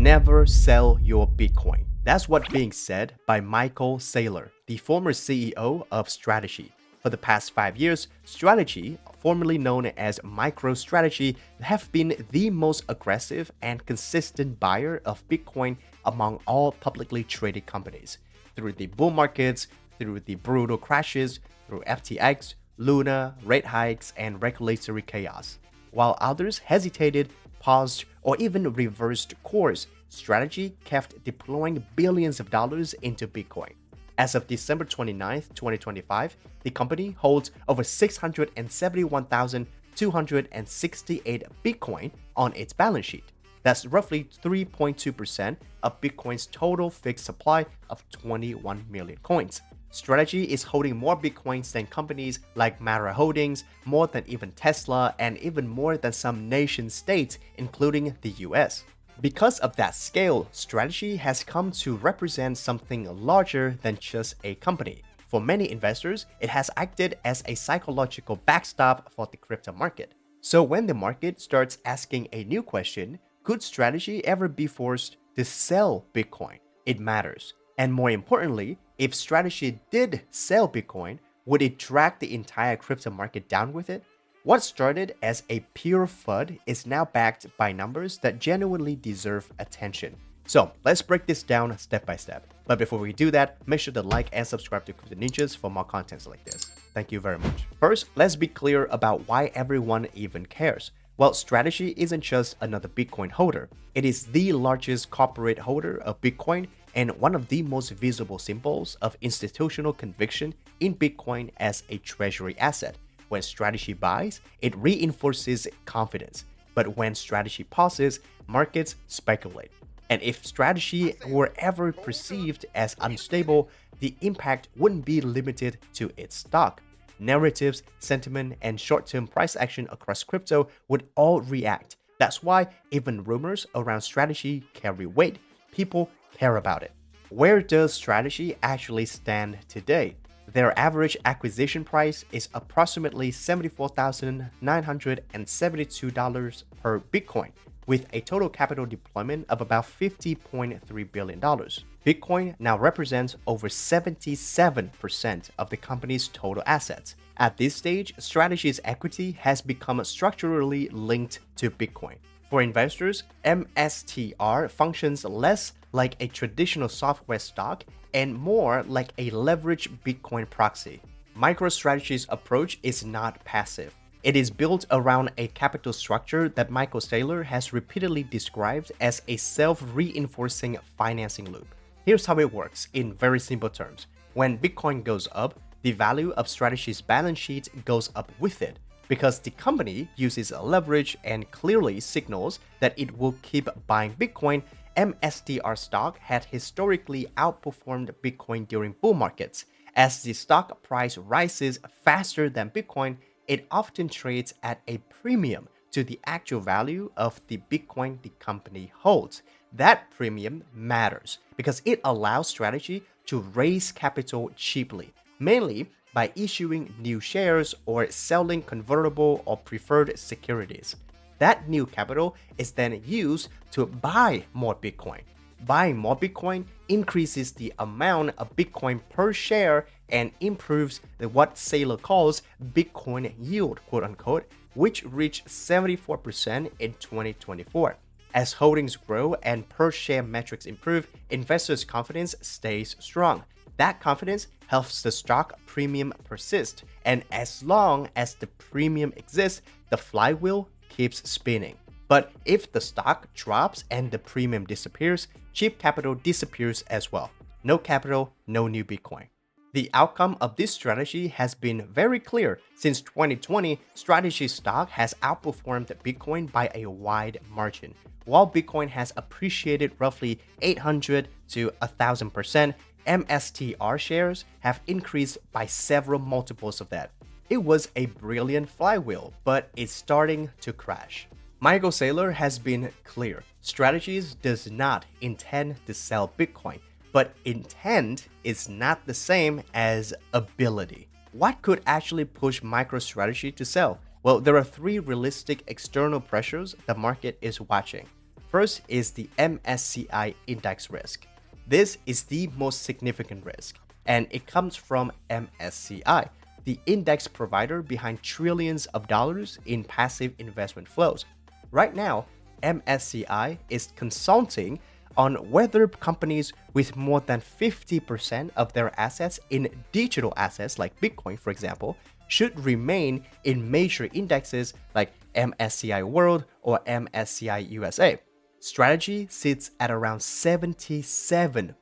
Never sell your Bitcoin. That's what being said by Michael Saylor, the former CEO of Strategy. For the past 5 years, Strategy, formerly known as MicroStrategy, have been the most aggressive and consistent buyer of Bitcoin among all publicly traded companies. Through the bull markets, through the brutal crashes, through FTX, Luna, rate hikes, and regulatory chaos. While others hesitated, paused, or even reversed course, Strategy kept deploying billions of dollars into Bitcoin. As of December 29, 2025, the company holds over 671,268 Bitcoin on its balance sheet. That's roughly 3.2% of Bitcoin's total fixed supply of 21 million coins. Strategy is holding more Bitcoins than companies like Mara Holdings, more than even Tesla, and even more than some nation-states, including the US. Because of that scale, Strategy has come to represent something larger than just a company. For many investors, it has acted as a psychological backstop for the crypto market. So when the market starts asking a new question, could Strategy ever be forced to sell Bitcoin? It matters. And more importantly, if Strategy did sell Bitcoin, would it drag the entire crypto market down with it? What started as a pure FUD is now backed by numbers that genuinely deserve attention. So let's break this down step by step. But before we do that, make sure to like and subscribe to CryptoNinjas for more contents like this. Thank you very much. First, let's be clear about why everyone even cares. Well, Strategy isn't just another Bitcoin holder. It is the largest corporate holder of Bitcoin and one of the most visible symbols of institutional conviction in Bitcoin as a treasury asset. When Strategy buys, it reinforces confidence. But when Strategy pauses, markets speculate. And if Strategy were ever perceived as unstable, the impact wouldn't be limited to its stock. Narratives, sentiment, and short-term price action across crypto would all react. That's why even rumors around Strategy carry weight. People care about it. Where does Strategy actually stand today? Their average acquisition price is approximately $74,972 per Bitcoin, with a total capital deployment of about $50.3 billion. Bitcoin now represents over 77% of the company's total assets. At this stage, Strategy's equity has become structurally linked to Bitcoin. For investors, MSTR functions less like a traditional software stock and more like a leveraged Bitcoin proxy. MicroStrategy's approach is not passive. It is built around a capital structure that Michael Saylor has repeatedly described as a self-reinforcing financing loop. Here's how it works in very simple terms. When Bitcoin goes up, the value of Strategy's balance sheet goes up with it. Because the company uses leverage and clearly signals that it will keep buying Bitcoin, MSTR stock had historically outperformed Bitcoin during bull markets. As the stock price rises faster than Bitcoin, it often trades at a premium to the actual value of the Bitcoin the company holds. That premium matters because it allows Strategy to raise capital cheaply, mainly by issuing new shares or selling convertible or preferred securities. That new capital is then used to buy more Bitcoin. Buying more Bitcoin increases the amount of Bitcoin per share and improves what Saylor calls Bitcoin yield, quote unquote, which reached 74% in 2024. As holdings grow and per share metrics improve, investors' confidence stays strong. That confidence helps the stock premium persist, and as long as the premium exists, the flywheel keeps spinning. But if the stock drops and the premium disappears, cheap capital disappears as well. No capital, no new Bitcoin. The outcome of this strategy has been very clear. Since 2020, Strategy stock has outperformed Bitcoin by a wide margin. While Bitcoin has appreciated roughly 800 to 1,000%, MSTR shares have increased by several multiples of that. It was a brilliant flywheel, but it's starting to crash. Michael Saylor has been clear. Strategies does not intend to sell Bitcoin, but intent is not the same as ability. What could actually push MicroStrategy to sell? Well, there are three realistic external pressures the market is watching. First is the MSCI index risk. This is the most significant risk, and it comes from MSCI, the index provider behind trillions of dollars in passive investment flows. Right now, MSCI is consulting on whether companies with more than 50% of their assets in digital assets like Bitcoin, for example, should remain in major indexes like MSCI World or MSCI USA. Strategy sits at around 77%,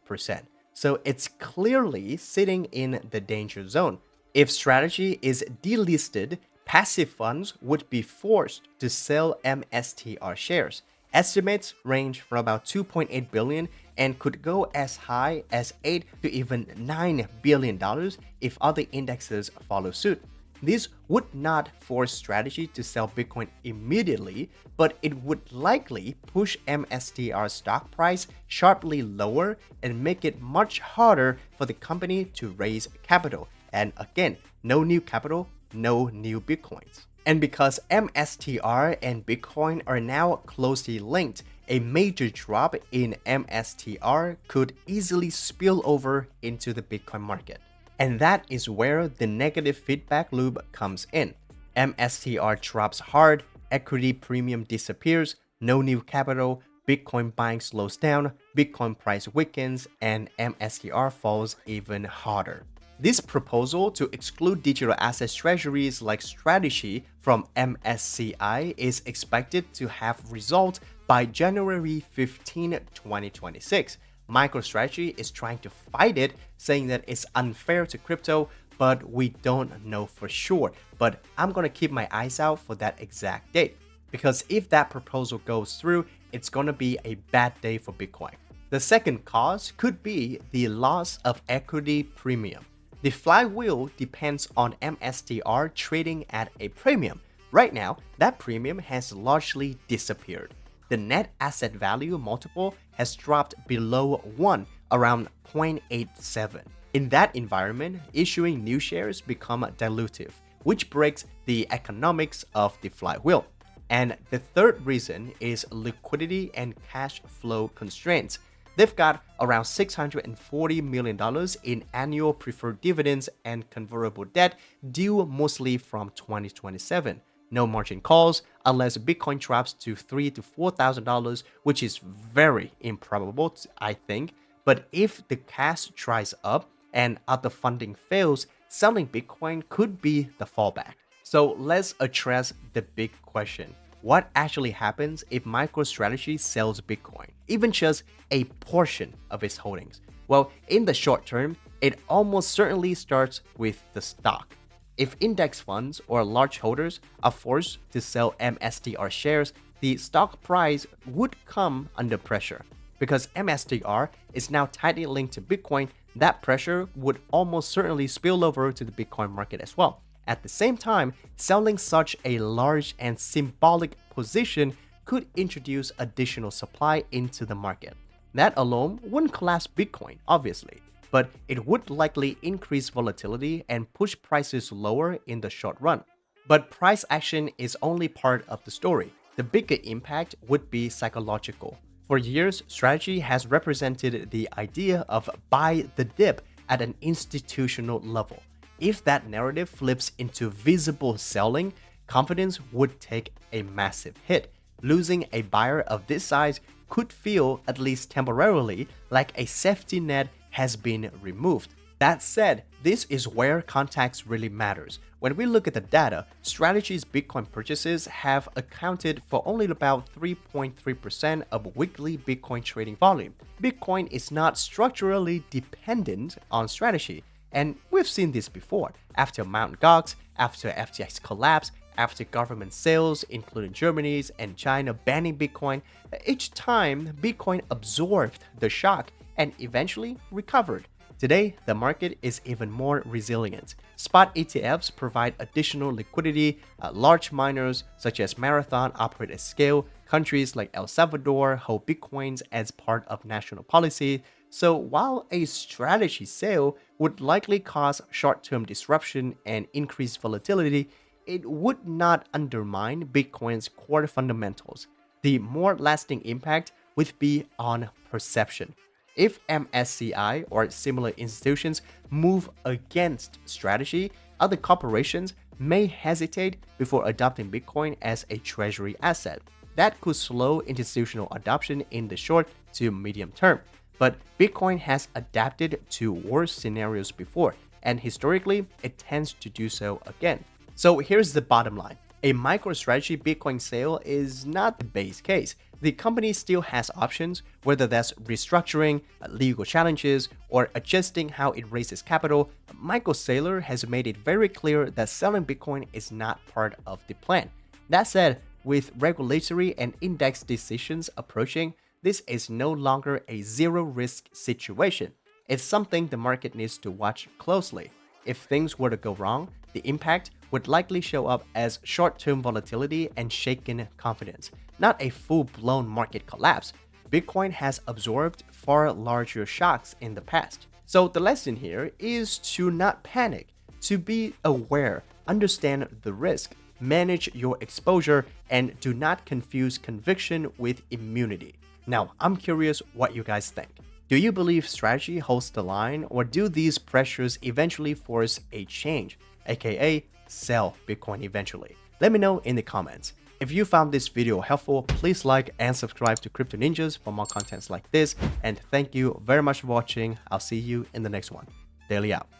so it's clearly sitting in the danger zone. If strategy is delisted, passive funds would be forced to sell MSTR shares. Estimates range from about 2.8 billion and could go as high as 8 to even 9 billion dollars if other indexes follow suit. This would not force strategy to sell Bitcoin immediately, but it would likely push MSTR stock price sharply lower and make it much harder for the company to raise capital. And again, no new capital, no new Bitcoins. And because MSTR and Bitcoin are now closely linked, a major drop in MSTR could easily spill over into the Bitcoin market. And that is where the negative feedback loop comes in. MSTR drops hard, equity premium disappears, no new capital, Bitcoin buying slows down, Bitcoin price weakens, and MSTR falls even harder. This proposal to exclude digital asset treasuries like Strategy from MSCI is expected to have result by January 15, 2026. MicroStrategy is trying to fight it, saying that it's unfair to crypto, but we don't know for sure. But I'm going to keep my eyes out for that exact date, because if that proposal goes through, it's going to be a bad day for Bitcoin. The second cause could be the loss of equity premium. The flywheel depends on MSTR trading at a premium. Right now, that premium has largely disappeared. The net asset value multiple has dropped below 1, around 0.87. In that environment, issuing new shares become dilutive, which breaks the economics of the flywheel. And the third reason is liquidity and cash flow constraints. They've got around $640 million in annual preferred dividends and convertible debt due mostly from 2027. No margin calls unless Bitcoin drops to $3,000 to $4,000, which is very improbable, I think. But if the cash dries up and other funding fails, selling Bitcoin could be the fallback. So let's address the big question. What actually happens if MicroStrategy sells Bitcoin, even just a portion of its holdings? Well, in the short term, it almost certainly starts with the stock. If index funds or large holders are forced to sell MSTR shares, the stock price would come under pressure. Because MSTR is now tightly linked to Bitcoin, that pressure would almost certainly spill over to the Bitcoin market as well. At the same time, selling such a large and symbolic position could introduce additional supply into the market. That alone wouldn't collapse Bitcoin, obviously, but it would likely increase volatility and push prices lower in the short run. But price action is only part of the story. The bigger impact would be psychological. For years, strategy has represented the idea of buy the dip at an institutional level. If that narrative flips into visible selling, confidence would take a massive hit. Losing a buyer of this size could feel, at least temporarily, like a safety net has been removed. That said, this is where context really matters. When we look at the data, Strategy's Bitcoin purchases have accounted for only about 3.3% of weekly Bitcoin trading volume. Bitcoin is not structurally dependent on Strategy, and we've seen this before. After Mt. Gox, after FTX collapse, after government sales, including Germany's and China banning Bitcoin, each time Bitcoin absorbed the shock and eventually recovered. Today, the market is even more resilient. Spot ETFs provide additional liquidity. Large miners such as Marathon operate at scale. Countries like El Salvador hold Bitcoins as part of national policy. So while a strategy sale would likely cause short-term disruption and increased volatility, it would not undermine Bitcoin's core fundamentals. The more lasting impact would be on perception. If MSCI or similar institutions move against strategy, other corporations may hesitate before adopting Bitcoin as a treasury asset. That could slow institutional adoption in the short to medium term. But Bitcoin has adapted to worse scenarios before, and historically, it tends to do so again. So here's the bottom line. A MicroStrategy Bitcoin sale is not the base case. The company still has options, whether that's restructuring, legal challenges, or adjusting how it raises capital. Michael Saylor has made it very clear that selling Bitcoin is not part of the plan. That said, with regulatory and index decisions approaching, this is no longer a zero-risk situation. It's something the market needs to watch closely. If things were to go wrong, the impact would likely show up as short-term volatility and shaken confidence, not a full-blown market collapse. Bitcoin has absorbed far larger shocks in the past. So the lesson here is to not panic, to be aware, understand the risk, manage your exposure, and do not confuse conviction with immunity. Now, I'm curious what you guys think. Do you believe strategy holds the line, or do these pressures eventually force a change, aka sell Bitcoin eventually? Let me know in the comments. If you found this video helpful, please like and subscribe to CryptoNinjas for more contents like this. And thank you very much for watching. I'll see you in the next one. Daily out.